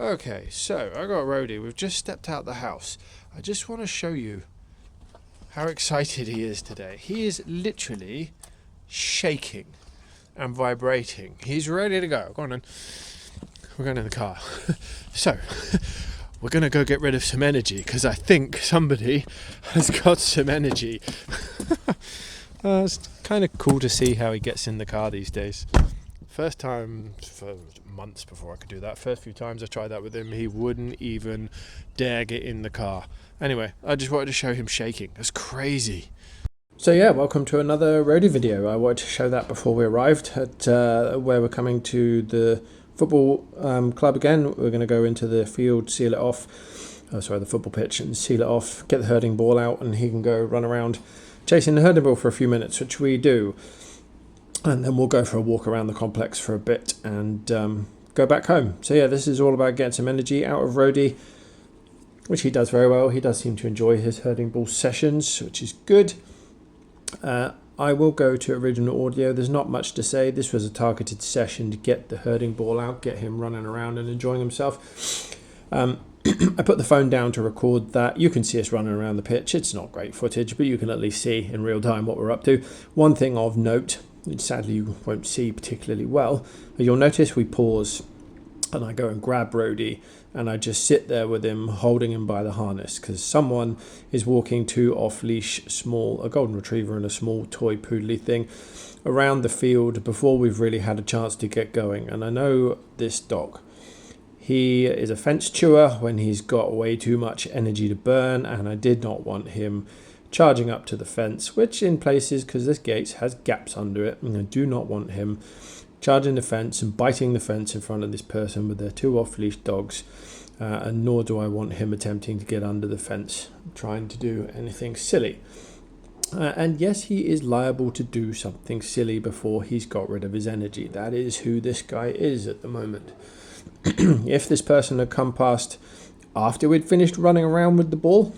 Okay, so I got Roadie. We've just stepped out the house. I just want to show you how excited he is today. He is literally shaking and vibrating. He's ready to go. Go on then. We're going in the car. So, we're going to go get rid of some energy because I think somebody has got some energy. It's kind of cool to see how he gets in the car these days. First time for months before I could do that. First few times I tried that with him, he wouldn't even dare get in the car. Anyway, I just wanted to show him shaking. It's crazy. So yeah, welcome to another Roadie video. I wanted to show that before we arrived at where we're coming to the football club again. We're going to go into the field, seal it off. The football pitch, and seal it off, get the herding ball out, and he can go run around chasing the herding ball for a few minutes, which we do. And then we'll go for a walk around the complex for a bit and go back home. So yeah, this is all about getting some energy out of Roadie, which he does very well. He does seem to enjoy his herding ball sessions, which is good. I will go to original audio. There's not much to say. This was a targeted session to get the herding ball out, get him running around and enjoying himself. I put the phone down to record that. You can see us running around the pitch. It's not great footage, but you can at least see in real time what we're up to. One thing of note, which sadly you won't see particularly well, you'll notice we pause and I go and grab Roadie and I just sit there with him, holding him by the harness, because someone is walking two off-leash a golden retriever and a small toy poodly thing around the field before we've really had a chance to get going. And I know this dog, he is a fence chewer when he's got way too much energy to burn, and I did not want him charging up to the fence, which in places, because this gate has gaps under it, and I do not want him charging the fence and biting the fence in front of this person with their two off-leash dogs, and nor do I want him attempting to get under the fence, trying to do anything silly. And yes, he is liable to do something silly before he's got rid of his energy. That is who this guy is at the moment. If this person had come past after we'd finished running around with the ball,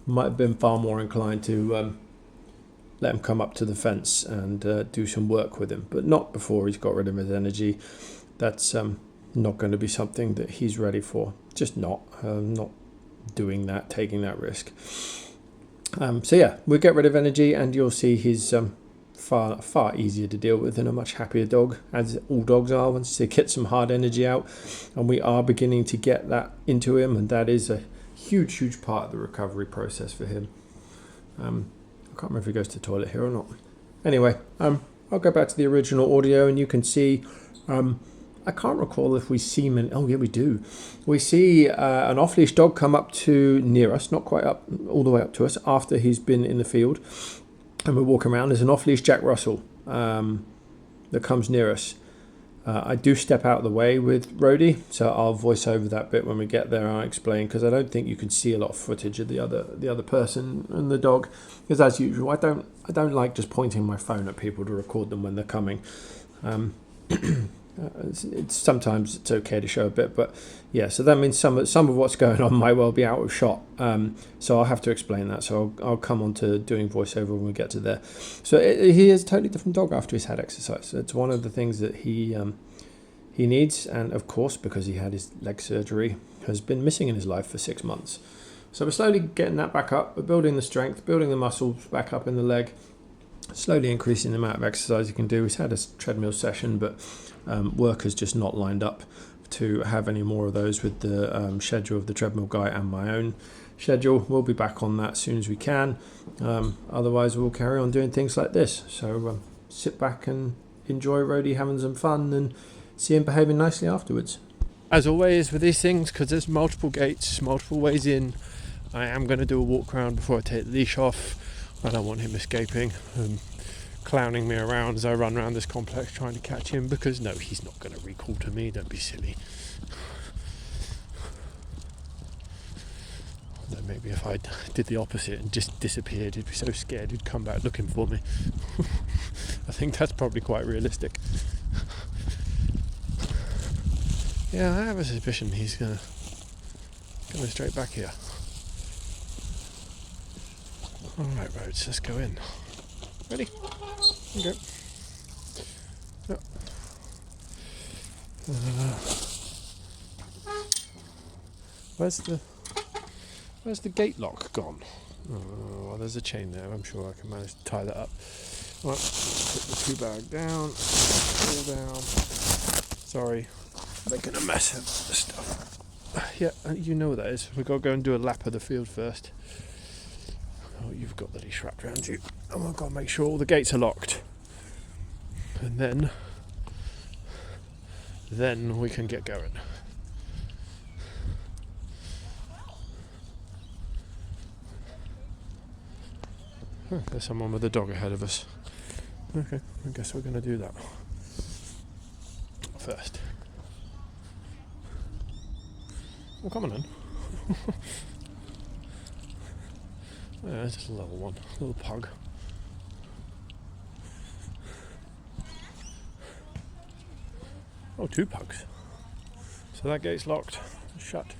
might have been far more inclined to let him come up to the fence and do some work with him, but not before he's got rid of his energy. That's not going to be something that he's ready for. Just not doing that, taking that risk. So yeah, we'll get rid of energy, and you'll see he's far easier to deal with and a much happier dog, as all dogs are once they get some hard energy out, and we are beginning to get that into him, and that is a huge part of the recovery process for him. I can't remember if he goes to the toilet here or not. Anyway, I'll go back to the original audio, and you can see, I can't recall if we see him. Oh yeah, we do. We see an off-leash dog come up to near us, not quite up all the way up to us, after he's been in the field, and we're walking around. There's an off-leash Jack Russell that comes near us. I do step out of the way with Roadie, so I'll voice over that bit when we get there. I'll explain, because I don't think you can see a lot of footage of the other person and the dog, because as usual, I don't like just pointing my phone at people to record them when they're coming. Sometimes it's okay to show a bit, but yeah, so that means some of what's going on might well be out of shot, so I'll have to explain that. So I'll come on to doing voiceover when we get to there. So he is a totally different dog after he's had exercise. It's one of the things that he needs, and of course, because he had his leg surgery, has been missing in his life for 6 months. So we're slowly getting that back up. We're building the strength, building the muscles back up in the leg, slowly increasing the amount of exercise you can do. He's had a treadmill session, but work has just not lined up to have any more of those with the schedule of the treadmill guy and my own schedule. We'll be back on that as soon as we can. Otherwise, we'll carry on doing things like this. So sit back and enjoy Roadie having some fun and see him behaving nicely afterwards. As always with these things, because there's multiple gates, multiple ways in, I am going to do a walk around before I take the leash off. I don't want him escaping and clowning me around as I run around this complex trying to catch him, because no, he's not going to recall to me. Don't be silly. Although maybe if I did the opposite and just disappeared, he'd be so scared he'd come back looking for me. I think that's probably quite realistic. Yeah, I have a suspicion he's coming straight back here. Alright, Rhodes, let's go in. Ready? Okay. Yep. Where's the gate lock gone? Oh, well, there's a chain there. I'm sure I can manage to tie that up. Right, let's put the 2 bag down. All down. Sorry, making a mess of the stuff. Yeah, you know what that is. We've got to go and do a lap of the field first. Oh, you've got the leash wrapped around you. Oh, I've got to make sure all the gates are locked. And then we can get going. Oh, there's someone with a dog ahead of us. Okay, I guess we're going to do that first. Well, come on in. Yeah, it's just a little one, a little pug. Oh, 2 pugs. So that gate's locked, shut.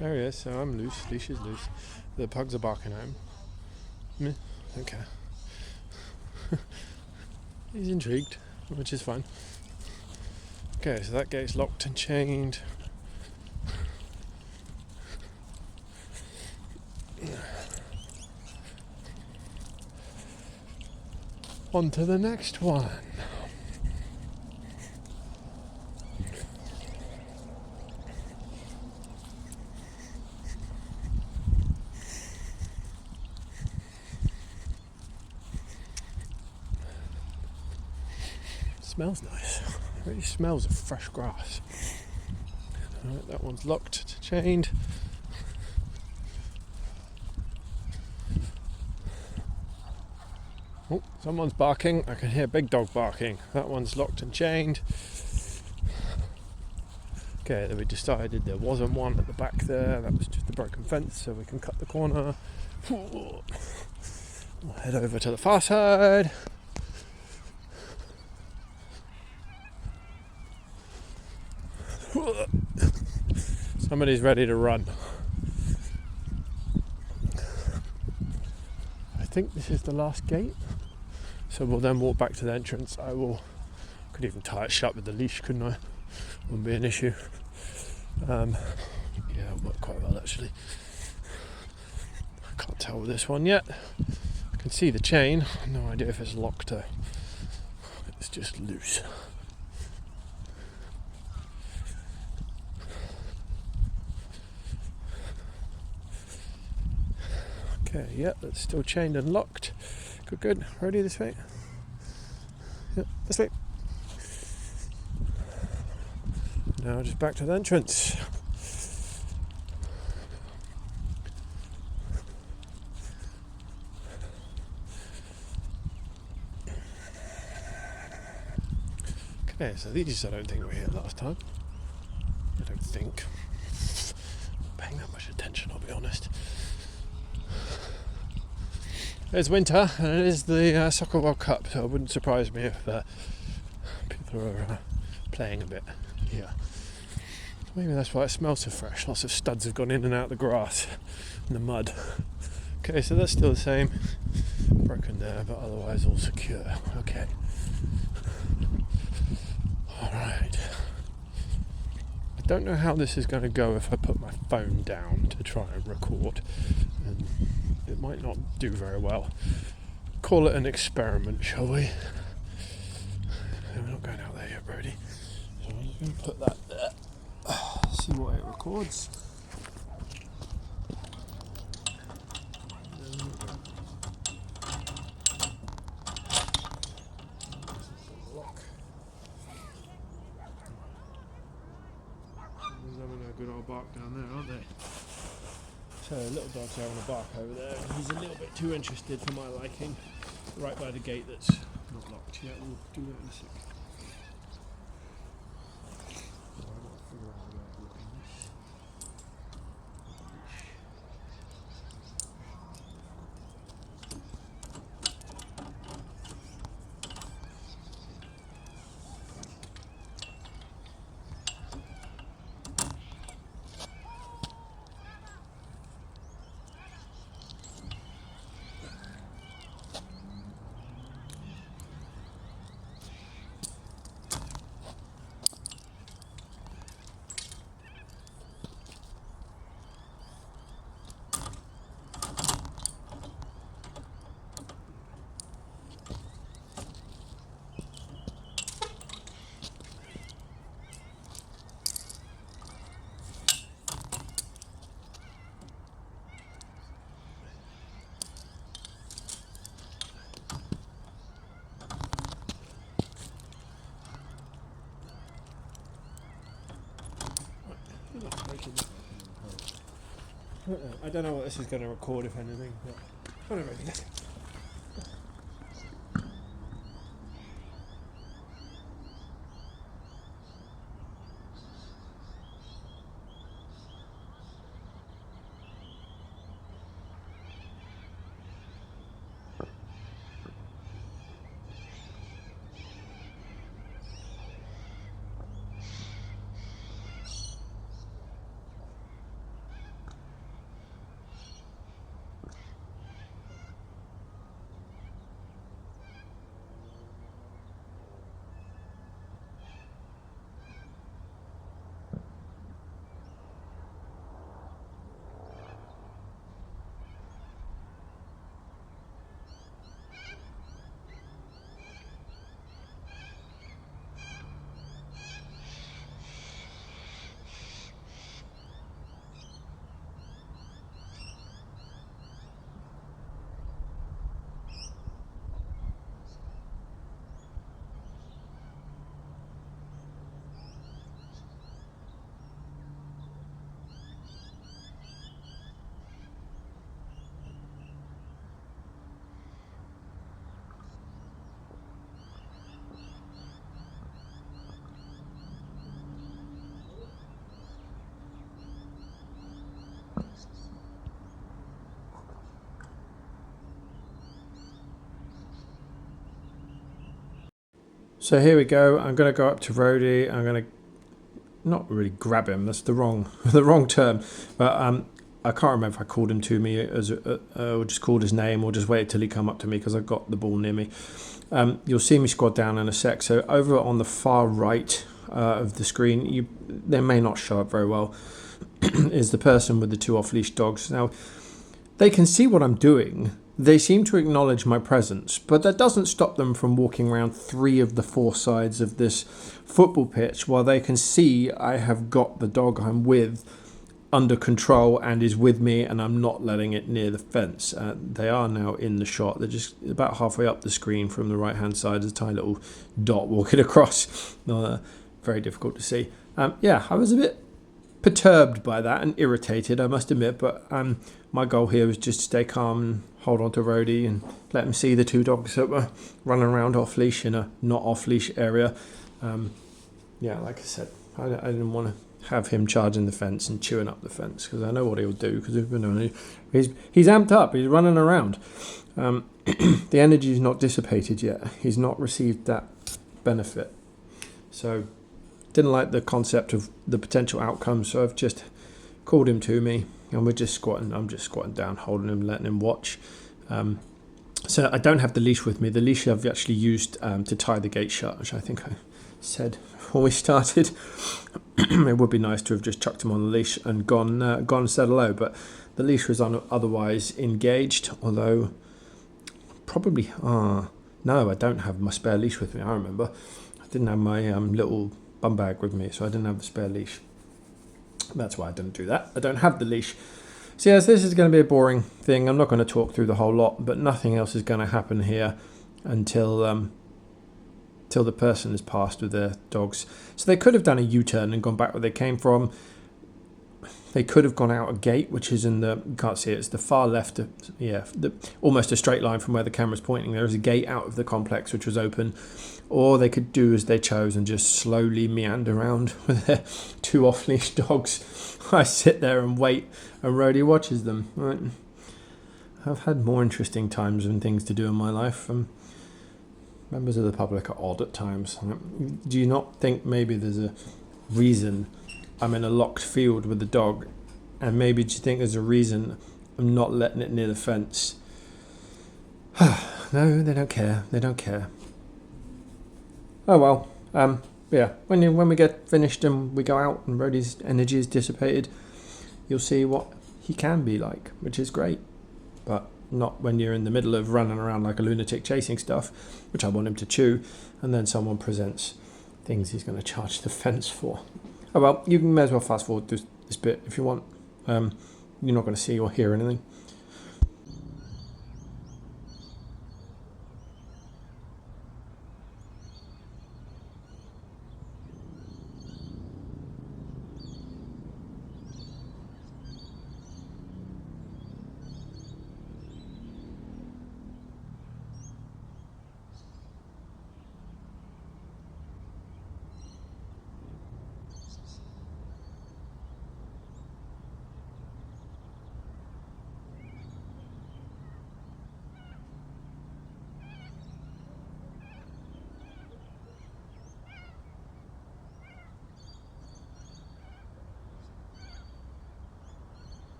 There he is, so I'm loose, leash is loose. The pugs are barking at him. Meh, okay. He's intrigued, which is fine. Okay, so that gate's locked and chained. On to the next one. Smells nice. It really smells of fresh grass. Alright, that one's locked, chained. Oh, someone's barking. I can hear a big dog barking. That one's locked and chained. Okay, then we decided there wasn't one at the back there. That was just a broken fence, so we can cut the corner. We'll head over to the far side. Somebody's ready to run. I think this is the last gate, so we'll then walk back to the entrance. Could even tie it shut with the leash, couldn't I? Wouldn't be an issue. Yeah, it'll work quite well actually. I can't tell with this one yet. I can see the chain. No idea if it's locked or it's just loose. Okay, yeah, that's still chained and locked. Good. Ready this way? Yep, this way. Now just back to the entrance. Okay, so these I don't think were here last time. I don't think. Not paying that much attention, I'll be honest. It's winter and it is the Soccer World Cup, so it wouldn't surprise me if people are playing a bit here. Maybe that's why it smells so fresh. Lots of studs have gone in and out of the grass and the mud. Okay, so that's still the same. Broken there, but otherwise all secure. Okay. Alright. I don't know how this is going to go if I put my phone down to try and record. And it might not do very well. Call it an experiment, shall we? We're not going out there yet, Roadie. So I'm just going to put that there. See what it records. Lock. There's having a good old bark down there, aren't they? So little dog's having a bark over there. He's a little bit too interested for my liking. Right by the gate that's not locked yet. We'll do that in a sec. I don't know what this is going to record, if anything. But come on, Roadie. So here we go. I'm going to go up to Roadie. I'm going to not really grab him. That's the wrong the wrong term. But I can't remember if I called him to me as or just called his name or just waited till he come up to me because I got the ball near me. You'll see me squad down in a sec. So over on the far right of the screen, they may not show up very well, is the person with the 2 off-leash dogs. Now, they can see what I'm doing. They seem to acknowledge my presence, but that doesn't stop them from walking around 3 of the 4 sides of this football pitch while they can see I have got the dog I'm with under control and is with me, and I'm not letting it near the fence. They are now in the shot. They're just about halfway up the screen from the right hand side. There's a tiny little dot walking across. Very difficult to see. Yeah, I was a bit perturbed by that and irritated, I must admit, but my goal here was just to stay calm and hold on to Roadie and let him see the 2 dogs that were running around off leash in a not off leash area. Yeah, like I said, I didn't want to have him charging the fence and chewing up the fence because I know what he'll do because he's amped up, he's running around. The energy is not dissipated yet. He's not received that benefit, so didn't like the concept of the potential outcome, so I've just called him to me and we're just squatting. I'm just squatting down, holding him, letting him watch. So I don't have the leash with me. The leash I've actually used to tie the gate shut, which I think I said before we started. It would be nice to have just chucked him on the leash and gone and said hello, but the leash was otherwise engaged, although probably no, I don't have my spare leash with me. I remember I didn't have my little bum bag with me, so I didn't have the spare leash. That's why I didn't do that. I don't have the leash. So yes, this is going to be a boring thing. I'm not going to talk through the whole lot, but nothing else is going to happen here until till the person has passed with their dogs. So they could have done a U-turn and gone back where they came from. They could have gone out a gate, which is in the, you can't see it, it's the far left, almost a straight line from where the camera's pointing. There is a gate out of the complex which was open. Or they could do as they chose and just slowly meander around with their 2 off-leash dogs. I sit there and wait, and Roadie watches them. Right. I've had more interesting times and things to do in my life. Members of the public are odd at times. Do you not think maybe there's a reason I'm in a locked field with the dog, and maybe do you think there's a reason I'm not letting it near the fence? No, they don't care. They don't care. Oh well, yeah, when we get finished and we go out and Roadie's energy is dissipated, you'll see what he can be like, which is great. But not when you're in the middle of running around like a lunatic chasing stuff, which I want him to chew, and then someone presents things he's going to charge the fence for. Oh well, you may as well fast forward this bit if you want. You're not going to see or hear anything.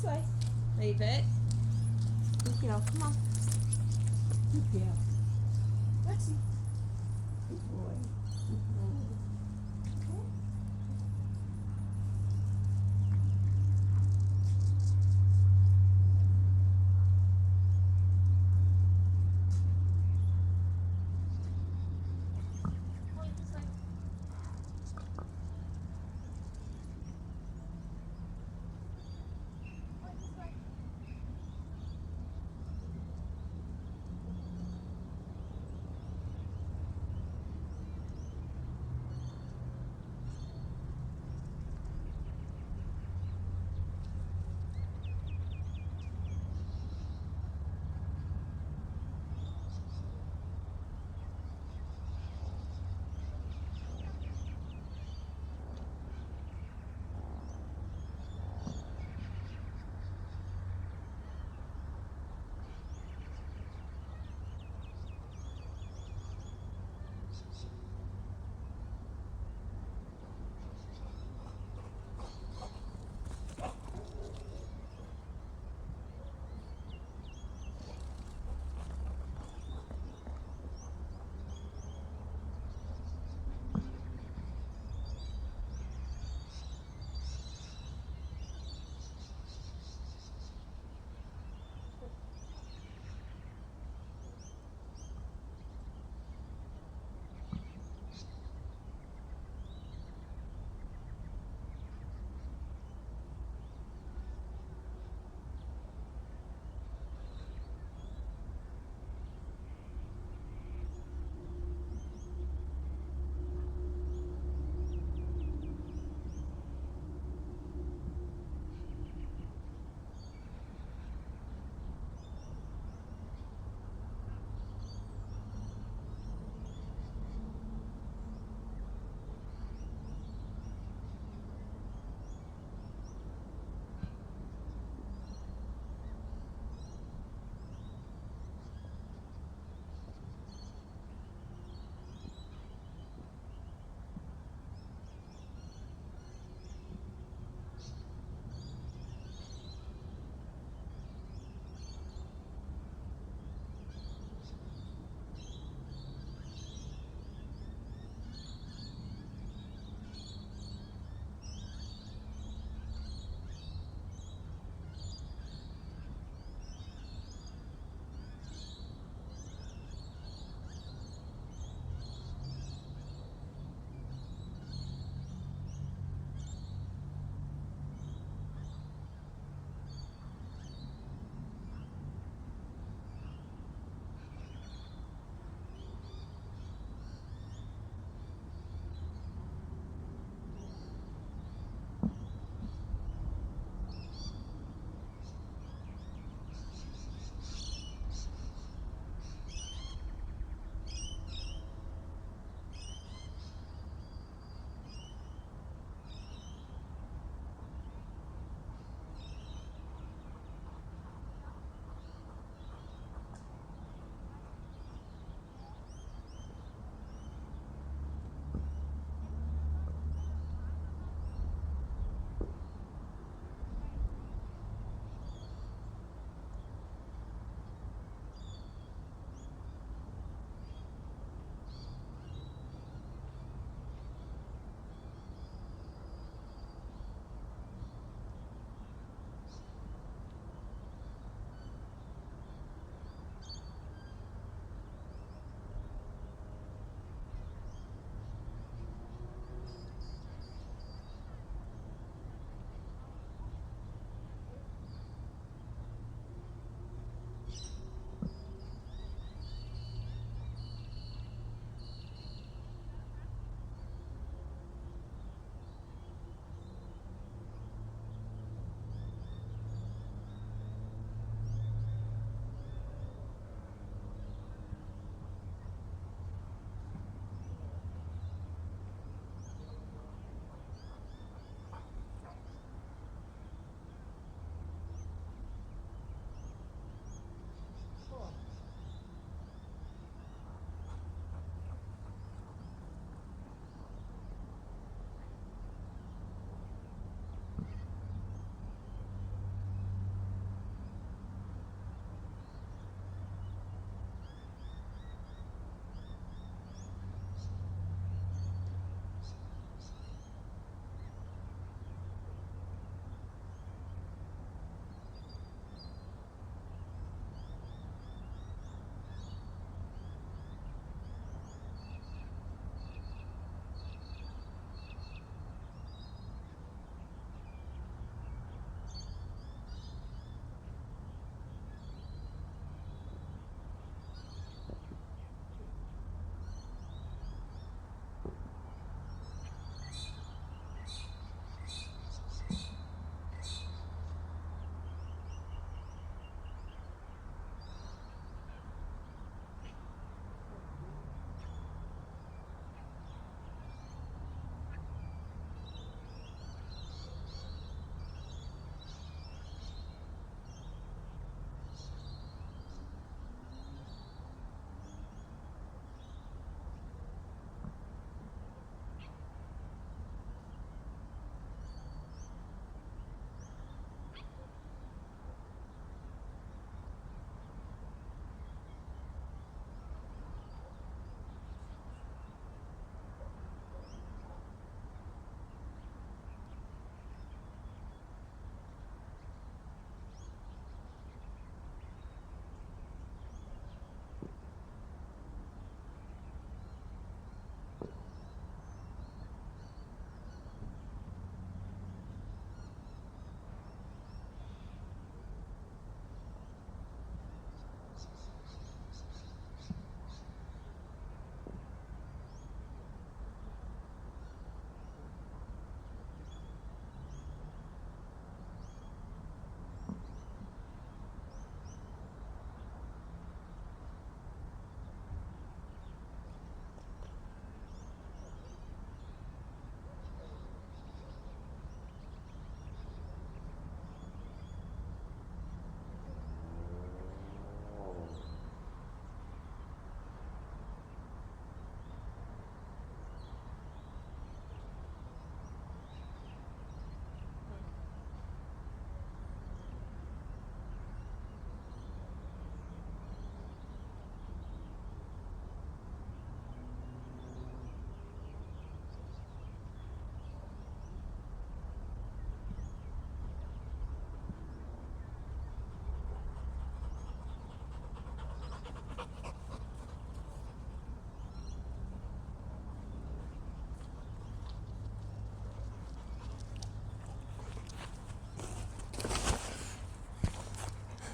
this way. Leave it. Good girl. Come on. Good girl. Lexi. Good boy. Good boy. Okay. Point this way. Point this way.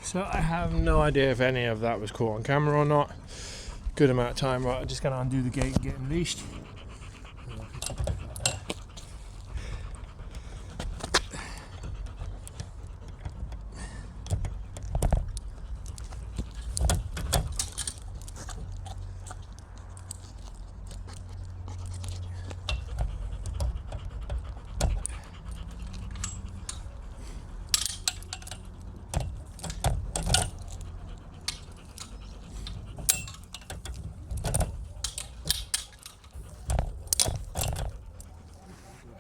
So I have no idea if any of that was caught on camera or not. Good amount of time. Right, I'm just going to undo the gate and get him leashed.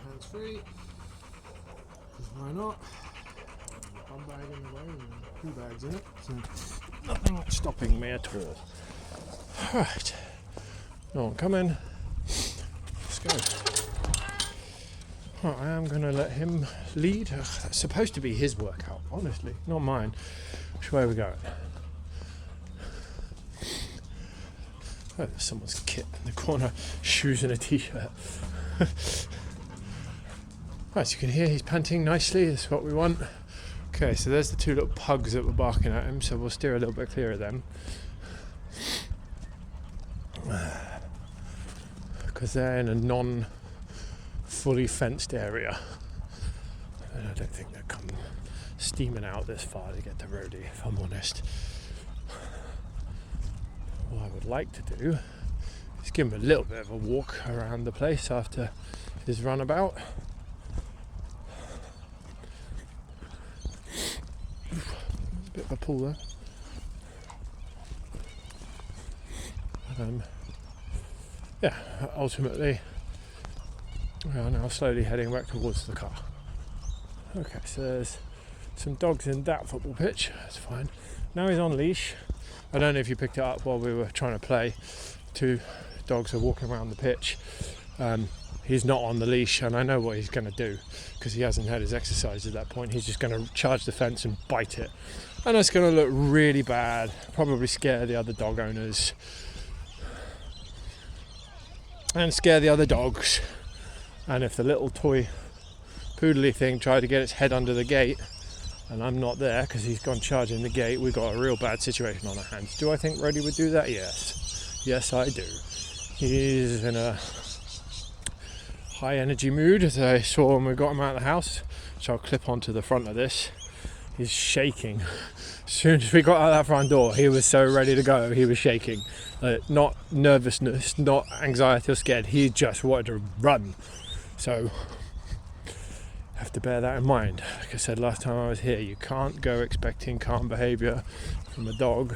Hands free. Why not? One bag in the way and 2 bags in it, so nothing stopping me at all. Right, no one coming. Let's go. Right, I am going to let him lead. Ugh, that's supposed to be his workout, honestly, not mine. Which way are we going? Oh, there's someone's kit in the corner, shoes and a t-shirt. Right, so you can hear he's panting nicely, that's what we want. Okay, so there's the 2 little pugs that were barking at him, so we'll steer a little bit clear of them. Because they're in a non-fully fenced area. And I don't think they'll come steaming out this far to get to Roadie, if I'm honest. What I would like to do is give him a little bit of a walk around the place after his runabout. There's a bit of a pull there. Yeah, ultimately we are now slowly heading back towards the car. Okay, so there's some dogs in that football pitch, that's fine. Now he's on leash. I don't know if you picked it up while we were trying to play. 2 dogs are walking around the pitch. He's not on the leash, and I know what he's going to do because he hasn't had his exercise at that point. He's just going to charge the fence and bite it, and that's going to look really bad, probably scare the other dog owners and scare the other dogs. And if the little toy poodly thing tried to get its head under the gate and I'm not there because he's gone charging the gate, we've got a real bad situation on our hands. Do I think Roadie would do that? Yes I do. He's in a high energy mood, as I saw when we got him out of the house, which I'll clip onto the front of this. He's shaking. As soon as we got out that front door, he was so ready to go. He was shaking. Not nervousness, not anxiety or scared. He just wanted to run. So have to bear that in mind. Like I said last time I was here, you can't go expecting calm behaviour from a dog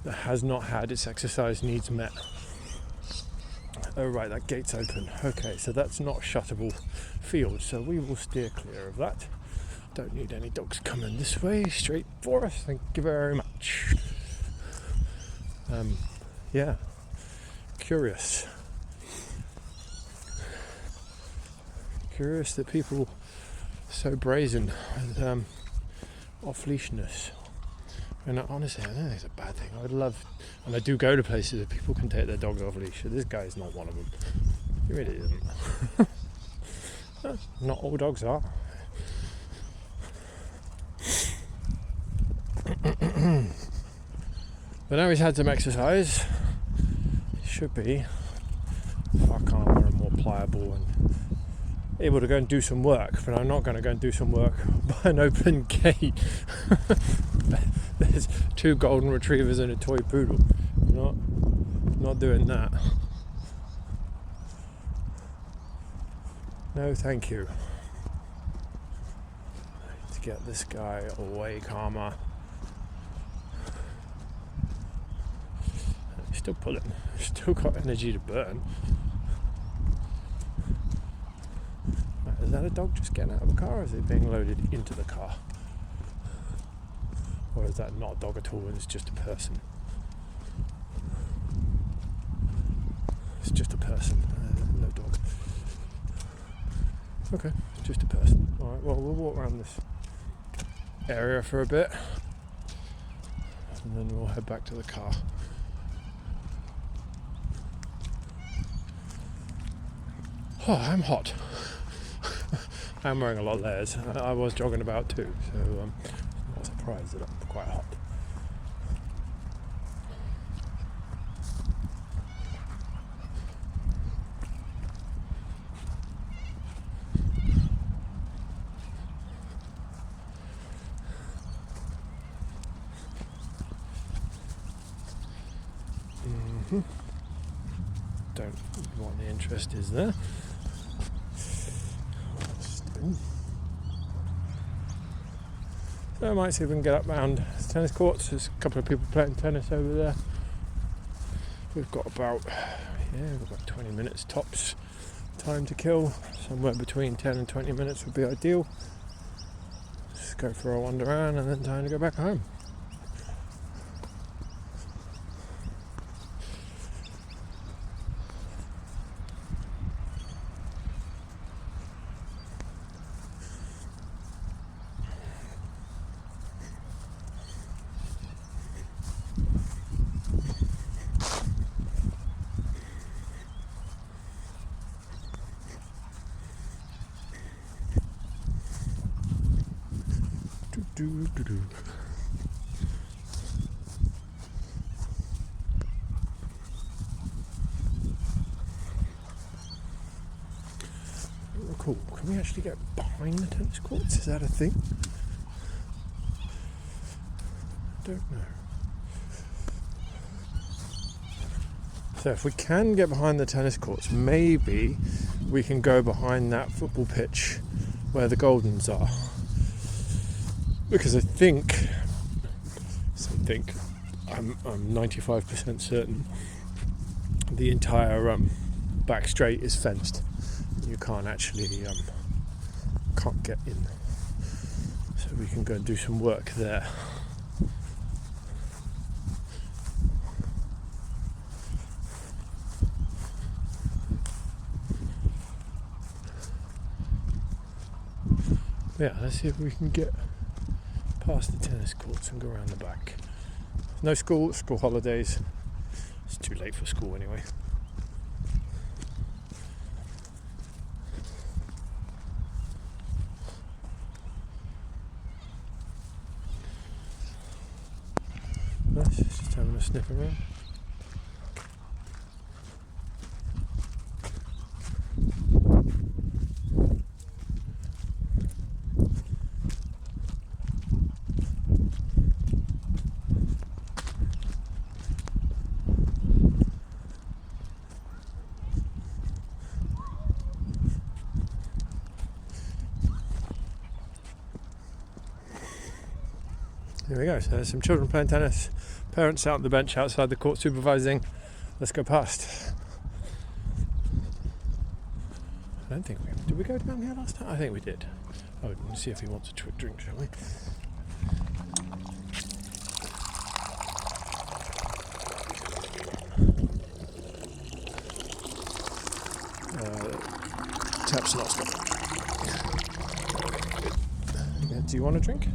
that has not had its exercise needs met. Oh right, that gate's open. Okay, so that's not shuttable field, so we will steer clear of that. Don't need any dogs coming this way, straight for us. Thank you very much. Yeah, curious that people are so brazen with off-leashness. And honestly, I don't think it's a bad thing. I would love, and I do go to places that people can take their dogs off leash. This guy is not one of them. He really isn't. Not all dogs are. But now he's had some exercise, he should be far calmer and more pliable and able to go and do some work. But I'm not going to go and do some work by an open gate. There's 2 golden retrievers and a toy poodle. Not doing that. No, thank you. Let's get this guy way calmer. He's still pulling. He's still got energy to burn. Right, is that a dog just getting out of a car, or is it being loaded into the car? Or is that not a dog at all and it's just a person? It's just a person, no dog. Okay, just a person. Alright, well, we'll walk around this area for a bit and then we'll head back to the car. Oh, I'm hot. I'm wearing a lot of layers. I was jogging about too, so I'm not surprised that I'm quite hot. Don't know what the interest is there. So I might see if we can get up round the tennis courts. There's a couple of people playing tennis over there. We've got about 20 minutes tops time to kill. Somewhere between 10 and 20 minutes would be ideal. Just go for a wander around and then time to go back home. Cool. Can we actually get behind the tennis courts? Is that a thing? I don't know. So if we can get behind the tennis courts, maybe we can go behind that football pitch where the Goldens are. Because I'm 95% certain the entire back straight is fenced. You can't actually can't get in, so we can go and do some work there. Yeah, let's see if we can get past the tennis courts and go around the back. No school holidays. It's too late for school anyway. Nice, just having a sniff around. Here we go, so there's some children playing tennis, parents out on the bench outside the court supervising. Let's go past. I don't think did we go down here last time? I think we did. Oh, let's see if he wants a drink, shall we? Tap's not stopping. Do you want a drink?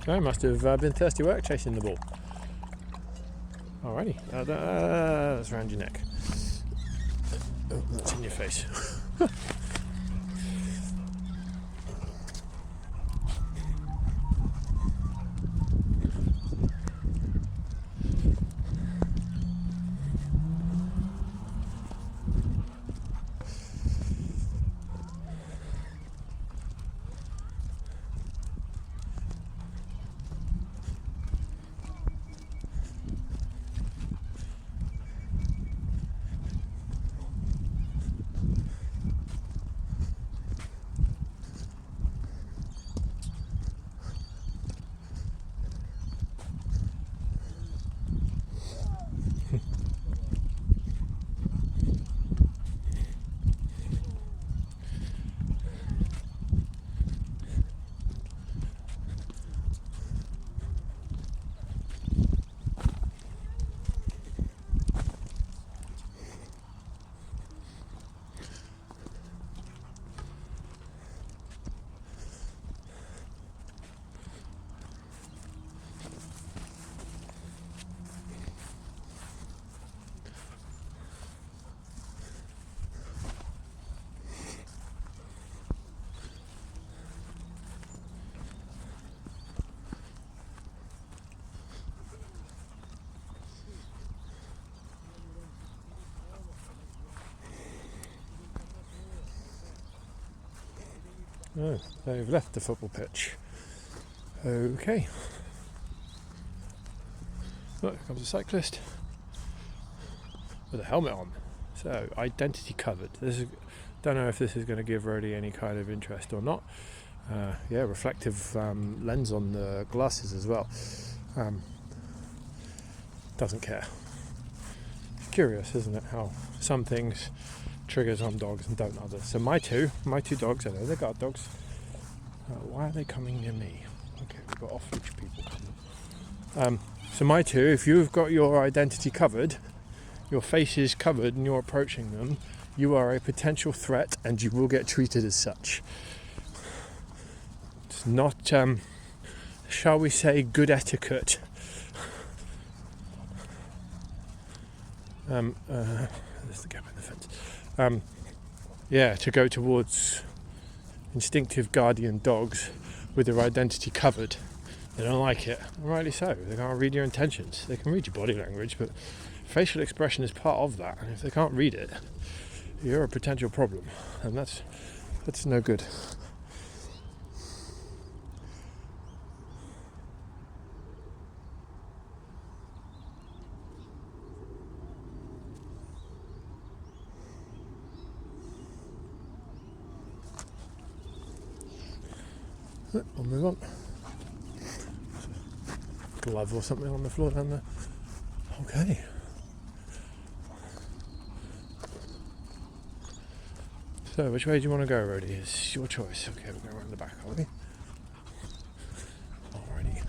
I must have been thirsty work chasing the ball. Alrighty, that's around your neck. Oh, that's in your face. Oh, they've left the football pitch. Okay. Look, here comes a cyclist with a helmet on. So, identity covered. Don't know if this is going to give Roadie any kind of interest or not. Yeah, reflective lens on the glasses as well. Doesn't care. Curious, isn't it, how some things trigger some dogs and don't others. So my two dogs, I know they're guard dogs. Why are they coming near me? Okay, we've got off-leash people coming. So my two, if you've got your identity covered, your face is covered and you're approaching them, you are a potential threat and you will get treated as such. It's not, shall we say, good etiquette. There's the gap in the fence. Yeah, to go towards instinctive guardian dogs with their identity covered. They don't like it, and rightly so. They can't read your intentions. They can read your body language, but facial expression is part of that. And if they can't read it, you're a potential problem, and that's no good. We'll move on. Glove or something on the floor down there. Okay. So, which way do you want to go, Roadie? It's your choice. Okay, we're going around the back, are we? Alrighty.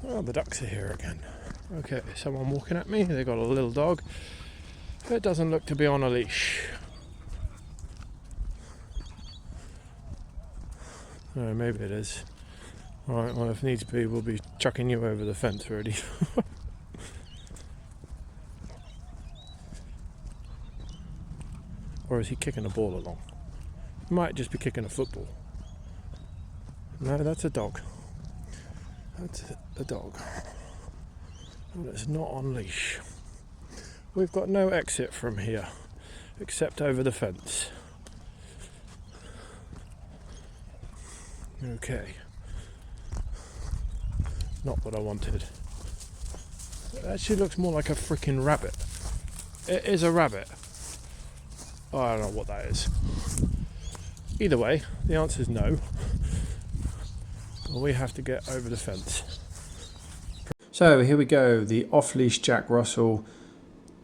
Oh, the ducks are here again. Okay, someone walking at me. They got a little dog. It doesn't look to be on a leash. Oh, maybe it is. Alright, well, if needs be, we'll be chucking you over the fence already. Or is he kicking a ball along? He might just be kicking a football. No, that's a dog. That's a dog. And it's not on leash. We've got no exit from here, except over the fence. Okay. Not what I wanted. It actually looks more like a freaking rabbit. It is a rabbit. Oh, I don't know what that is. Either way, the answer is no. We have to get over the fence. So here we go. The off-leash Jack Russell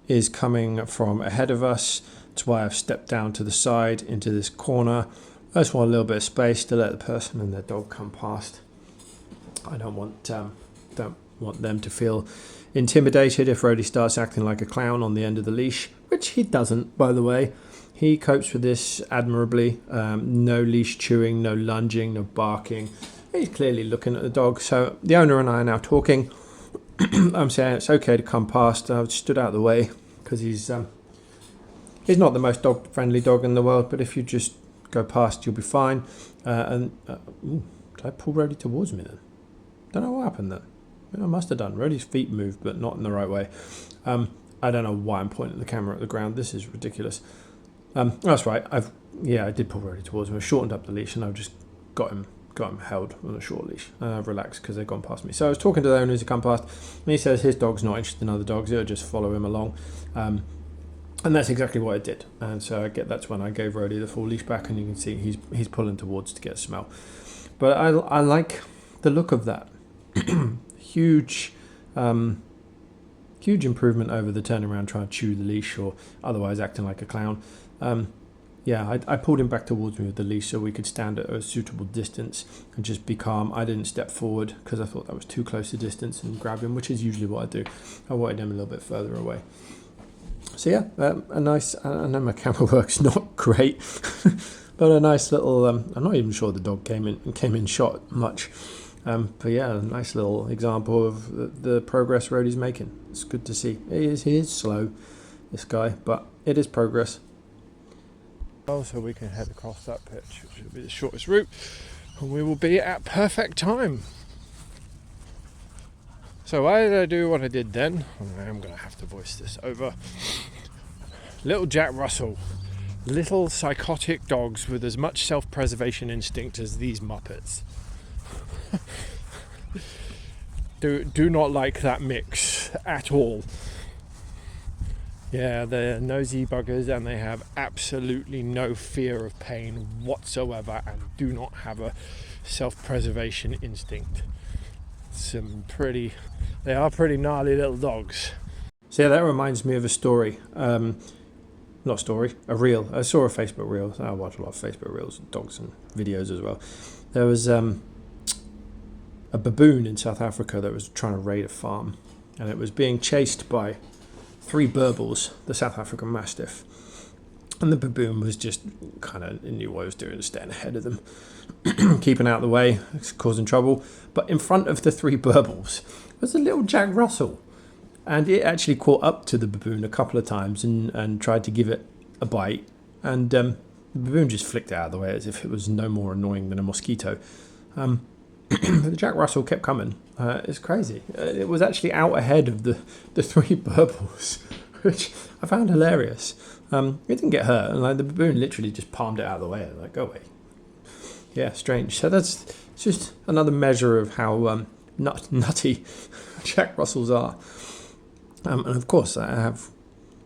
is coming from ahead of us. That's why I've stepped down to the side into this corner. I just want a little bit of space to let the person and their dog come past. I don't want them to feel intimidated if Roadie starts acting like a clown on the end of the leash, which he doesn't, by the way. He copes with this admirably. No leash chewing, no lunging, no barking. He's clearly looking at the dog. So the owner and I are now talking. I'm saying it's okay to come past. I've stood out of the way because he's not the most dog-friendly dog in the world, but if you just go past, you'll be fine. Did I pull Roadie towards me then? Don't know what happened then. I must have done. Roadie's feet moved, but not in the right way. I don't know why I'm pointing the camera at the ground. This is ridiculous. That's right. I did pull Roadie towards me. I shortened up the leash, and I've just got him held on a short leash. I've relaxed because they've gone past me. So I was talking to the owner as he come past, and he says his dog's not interested in other dogs. It'll just follow him along. And that's exactly what I did. And so that's when I gave Roadie the full leash back, and you can see he's pulling towards to get a smell. But I like the look of that. Huge improvement over the turning around trying to chew the leash or otherwise acting like a clown. I pulled him back towards me with the leash so we could stand at a suitable distance and just be calm. I didn't step forward because I thought that was too close a distance and grab him, which is usually what I do. I wanted him a little bit further away. So yeah, a nice, I know my camera work's not great, but a nice little, I'm not even sure the dog came in shot much. But yeah, a nice little example of the progress Roadie's making. It's good to see. He is slow, this guy, but it is progress. So we can head across that pitch, which will be the shortest route, and we will be at perfect time. So why did I do what I did then? I am going to have to voice this over. Little Jack Russell. Little psychotic dogs with as much self-preservation instinct as these Muppets. Do not like that mix at all. Yeah, they're nosy buggers and they have absolutely no fear of pain whatsoever and do not have a self-preservation instinct. They are pretty gnarly little dogs. So yeah, that reminds me of a story. Not a story, a reel. I saw a Facebook reel. I watch a lot of Facebook reels, dogs and videos as well. There was a baboon in South Africa that was trying to raid a farm, and it was being chased by 3 Burbles, the South African Mastiff. And the baboon was just kind of knew what it was doing, staying ahead of them, keeping out of the way, causing trouble. But in front of the 3 Burbles was a little Jack Russell. And it actually caught up to the baboon a couple of times and tried to give it a bite. And the baboon just flicked it out of the way as if it was no more annoying than a mosquito. But the Jack Russell kept coming. It's crazy. It was actually out ahead of the 3 Burbles, which I found hilarious. It didn't get hurt. And the baboon literally just palmed it out of the way. Like, go away. Yeah, strange. So that's just another measure of how nutty Jack Russells are. And of course, I have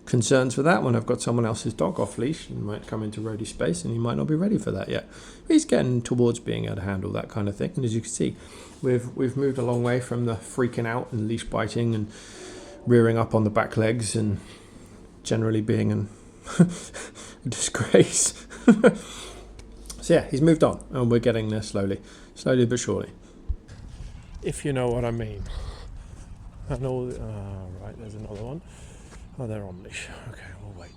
concerns for that when I've got someone else's dog off leash and might come into Roadie's space and he might not be ready for that yet. But he's getting towards being able to handle that kind of thing. And as you can see, we've moved a long way from the freaking out and leash biting and rearing up on the back legs and generally being a disgrace. So yeah, he's moved on and we're getting there slowly but surely. If you know what I mean. And all, right, there's another one. Oh, they're on leash. Okay, we'll wait.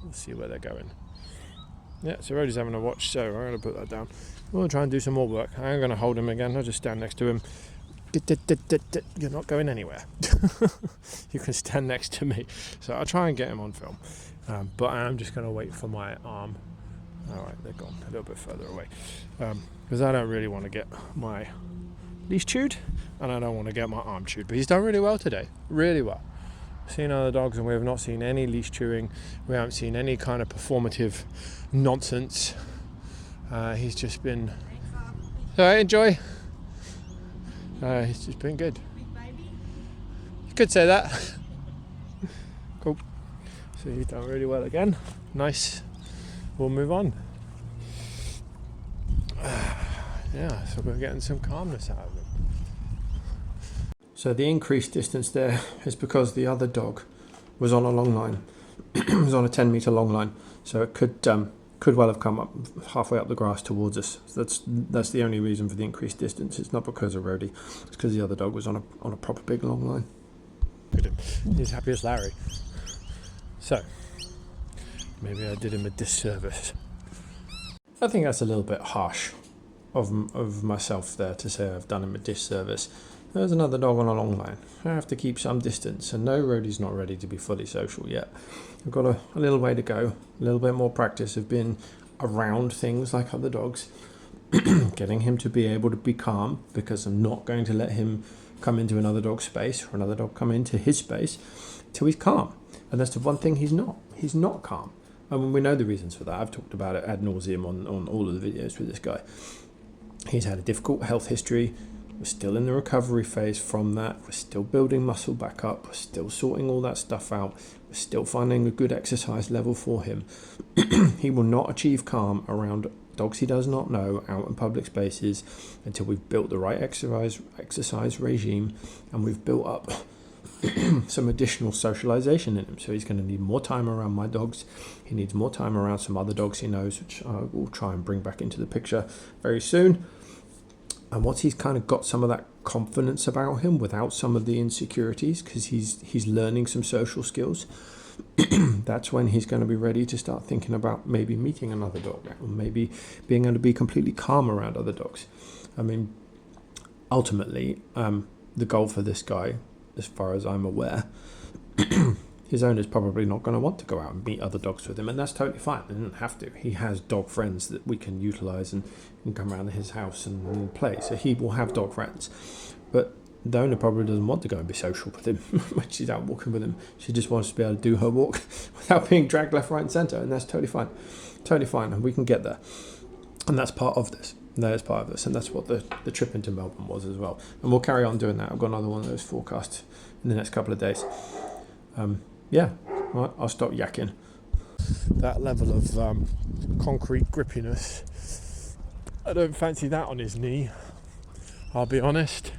We'll see where they're going. Yeah, so Roadie's having a watch, so I'm going to put that down. We'll try and do some more work. I'm going to hold him again. I'll just stand next to him. You're not going anywhere. You can stand next to me. So I'll try and get him on film. But I'm just going to wait for my arm. All right, they're gone a little bit further away. Because I don't really want to get my leash chewed and I don't want to get my arm chewed, but he's done really well today, really well. Seen other dogs and we have not seen any leash chewing, we haven't seen any kind of performative nonsense. He's just been enjoy. He's just been good. You could say that. Cool. So he's done really well again. Nice. We'll move on. Yeah, so we're getting some calmness out of them. So the increased distance there is because the other dog was on a long line. It was on a 10-metre long line, so it could well have come up halfway up the grass towards us. So that's the only reason for the increased distance. It's not because of Roadie. It's because the other dog was on a proper big long line. Look at him. He's happy as Larry. So maybe I did him a disservice. I think that's a little bit harsh of myself there to say I've done him a disservice. There's another dog on a long line. I have to keep some distance, and no, Roadie's not ready to be fully social yet. I've got a little way to go, a little bit more practice of being around things like other dogs, getting him to be able to be calm, because I'm not going to let him come into another dog's space or another dog come into his space till he's calm. And that's the one thing he's not. He's not calm. I mean, we know the reasons for that. I've talked about it ad nauseum on all of the videos with this guy. He's had a difficult health history. We're still in the recovery phase from that. We're still building muscle back up. We're still sorting all that stuff out. We're still finding a good exercise level for him. He will not achieve calm around dogs he does not know out in public spaces until we've built the right exercise regime and we've built up some additional socialization in him. So he's going to need more time around my dogs. He needs more time around some other dogs he knows, which I will try and bring back into the picture very soon. And once he's kind of got some of that confidence about him without some of the insecurities, because he's learning some social skills, that's when he's going to be ready to start thinking about maybe meeting another dog, or maybe being able to be completely calm around other dogs. I mean, ultimately, the goal for this guy, as far as I'm aware, his owner's probably not going to want to go out and meet other dogs with him, and that's totally fine. He doesn't have to. He has dog friends that we can utilise and come around his house and play, so he will have dog friends. But the owner probably doesn't want to go and be social with him when she's out walking with him. She just wants to be able to do her walk without being dragged left, right and centre, and that's totally fine. Totally fine, and we can get there. And that's part of this. That is part of this, and that's what the trip into Melbourne was as well. And we'll carry on doing that. I've got another one of those forecasts in the next couple of days. Yeah, right, I'll stop yakking. That level of concrete grippiness, I don't fancy that on his knee, I'll be honest.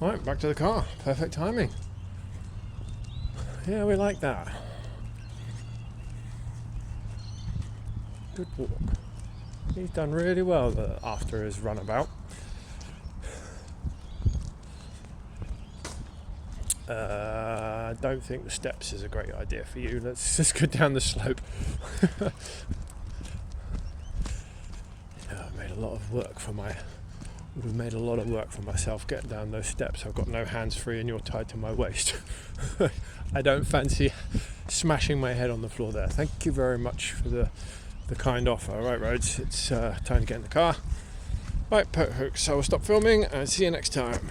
Right, back to the car. Perfect timing. Yeah, we like that. Good walk. He's done really well after his runabout. I don't think the steps is a great idea for you. Let's just go down the slope. I made a lot of work for my... Would have made a lot of work for myself getting down those steps. I've got no hands free and you're tied to my waist. I don't fancy smashing my head on the floor there. Thank you very much for the kind offer. Right, Rhodes, it's time to get in the car. Right, folks, I will stop filming and see you next time.